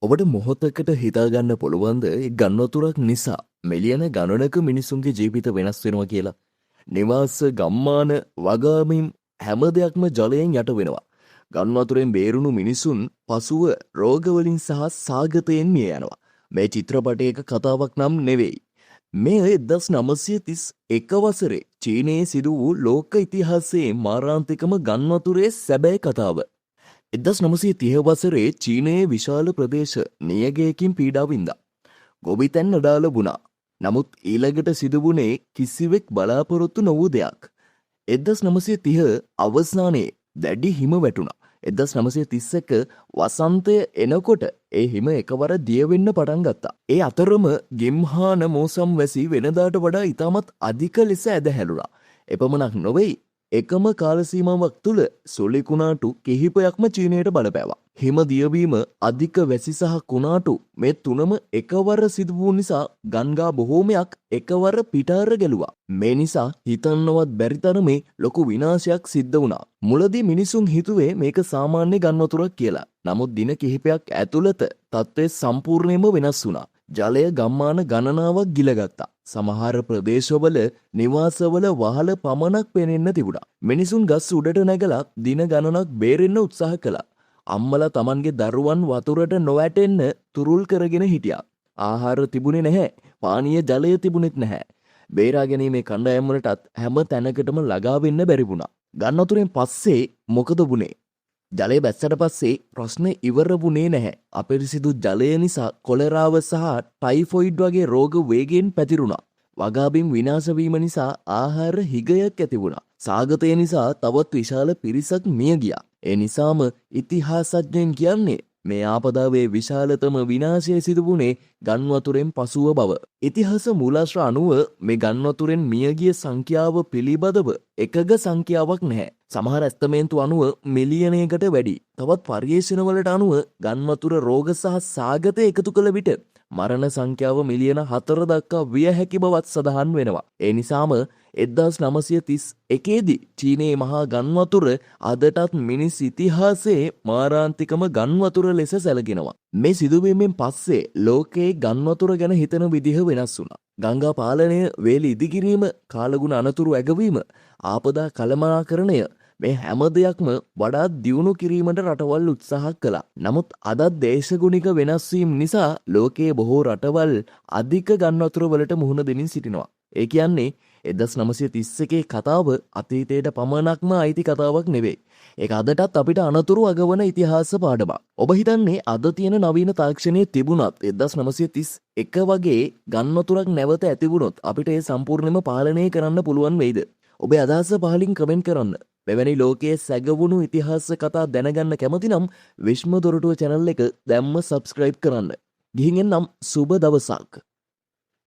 ඔබට මොහොතකට හිතාගන්න පුළුවන්ද ගන්නතුරක් නිසා මෙලියන ගණනක මිනිසුන්ගේ ජීවිත වෙනස් වෙනවා කියලා. නිවාස ගම්මාන වගාමින් හැම දෙයක්ම ජලයෙන් යට වෙනවා. ගන්වතුරෙන් බේරුණු මිනිසුන් පසුව රෝගවලින් සහ සාගතයෙන් මිය යනවා. මේ චිත්‍රපටයක කතාවක් නම් නෙවෙයි. මේ 1931 වසරේ චීනයේ සිදු වූ ලෝක ඉතිහාසයේ මාරාන්තිකම ගන්වතුරේ සැබෑ කතාව. 1930 වසරේ චීනයේ විශාල ප්‍රදේශ නියගයකින් පීඩා වින්දා. ගොවිතැන් අඩාල වුණා. නමුත් ඊළඟට සිදුවුණේ කිසිවෙක් බලාපොරොත්තු නොවූ දෙයක්. 1930 අවසානයේ දැඩි හිම වැටුණා. 1931 වසන්තය එනකොට ඒ හිම එකවර දිය වෙන්න පටන් ගත්තා. ඒ අතරම ගිම්හාන මෝසම් වැසි වෙනදාට වඩා ඉතාමත් අධික ලෙස ඇදහැළුණා. එපමණක් නොවේ, එකම කාල සීමාවක් තුළ සුළි කුණාටු කිහිපයක්ම චීනයට බලපෑවා. හිම දියවීම, අධික වැසි සහ කුණාටු මේ තුනම එකවර සිදු වූ නිසා ගංගා බොහෝමයක් එකවර පිටාර ගැලුවා. මේ නිසා හිතන්නවත් බැරි තරමේ ලොකු විනාශයක් සිද්ධ වුණා. මුලදී මිනිසුන් හිතුවේ මේක සාමාන්‍ය ගන්වතුරක් කියලා. නමුත් දින කිහිපයක් ඇතුළත තත්ත්වය සම්පූර්ණයෙන්ම වෙනස් වුණා. ජලය ගම්මාන ගණනාවක් ගිලගත්තා. සමහර ප්‍රදේශවල නිවාසවල වහල පමණක් පෙනෙන්න තිබුණා. මිනිසුන් ගස් උඩට නැගලා දින ගණනක් බේරෙන්න උත්සාහ කළා. අම්මලා Tamanගේ දරුවන් වතුරට නොවැටෙන්න තුරුල් කරගෙන හිටියා. ආහාර තිබුණේ නැහැ. පානීය ජලය තිබුණෙත් නැහැ. බේරා ගැනීමේ කණ්ඩායම් වලටත් හැම තැනකටම ළඟා වෙන්න බැරි වුණා. ගන්නතුරෙන් පස්සේ මොකද වුනේ? ජලය බැස්සට පස්සේ ප්‍රශ්නේ ඉවර වුණේ නැහැ. අපිරිසිදු ජලය නිසා කොලෙරාව සහ ටයිෆොයිඩ් වගේ රෝග වේගයෙන් පැතිරුණා. වගාබිම් විනාශ වීම නිසා ආහාර හිගයක් ඇති වුණා. සාගතය නිසා තවත් විශාල පිරිසක් මිය ගියා. ඒ නිසාම ඉතිහාසඥයන් කියන්නේ මේ ආපදාවේ විශාලතම විනාශය සිදු වුණේ ගන්වතුරෙන් පසුව බව. ඉතිහාස මූලාශ්‍ර අනුව මේ ගන්වතුරෙන් මියගිය සංඛ්‍යාව පිළිබඳව එකග සංඛ්‍යාවක් නැහැ. සමහර ඇස්තමේන්තු අනුව මිලියනයකට වැඩි. තවත් පර්යේෂණවලට අනුව ගන්වතුර රෝග සහ සාගත එකතු කළ විට මරණ සංඛ්‍යාව මිලියන 4 දක්වා විය හැකි බවත් සඳහන් වෙනවා. ඒ නිසාම 1931 දී චීනයේ මහා ගන්වතුර අදටත් මිනිස් ඉතිහාසයේ මාරාන්තිකම ගන්වතුර ලෙස සැලකෙනවා. මේ සිදුවීමෙන් පස්සේ ලෝකයේ ගන්වතුර ගැන හිතන විදිහ වෙනස් වුණා. ගංගා පාලනය, වේලි ඉදිකිරීම, කාලගුණ අනතුරු ඇගවීම, ආපදා කළමනාකරණය මේ හැම දෙයක්ම වඩාත් දියුණු කිරීමට රටවල් උත්සාහ කළා. නමුත් අදත් දේශගුණික වෙනස් වීම නිසා ලෝකයේ බොහෝ රටවල් අධික ගන්වතුර වලට මුහුණ දෙමින් සිටිනවා. ඒ කියන්නේ 1931 කතාව අතීතයට පමණක්ම අයිති කතාවක් නෙවෙයි. ඒක අදටත් අපිට අනතුරු අගවන ඉතිහාස පාඩමක්. ඔබ හිතන්නේ අද තියෙන නවීන තාක්ෂණයේ තිබුණත් 1931 වගේ ගන්වතුරක් නැවත ඇති වුණොත් අපිට ඒ සම්පූර්ණයෙන්ම පාලනය කරන්න පුළුවන් වෙයිද? ඔබේ අදහස පහලින් කමෙන්ට් කරන්න. මෙවැනි ලෝකයේ සැගවුණු ඉතිහාස කතා දැනගන්න කැමති නම් විශ්ම දොරටුව channel එක දැම්ම subscribe කරන්න. ගිහින් එන්නම් සුබ දවසක්.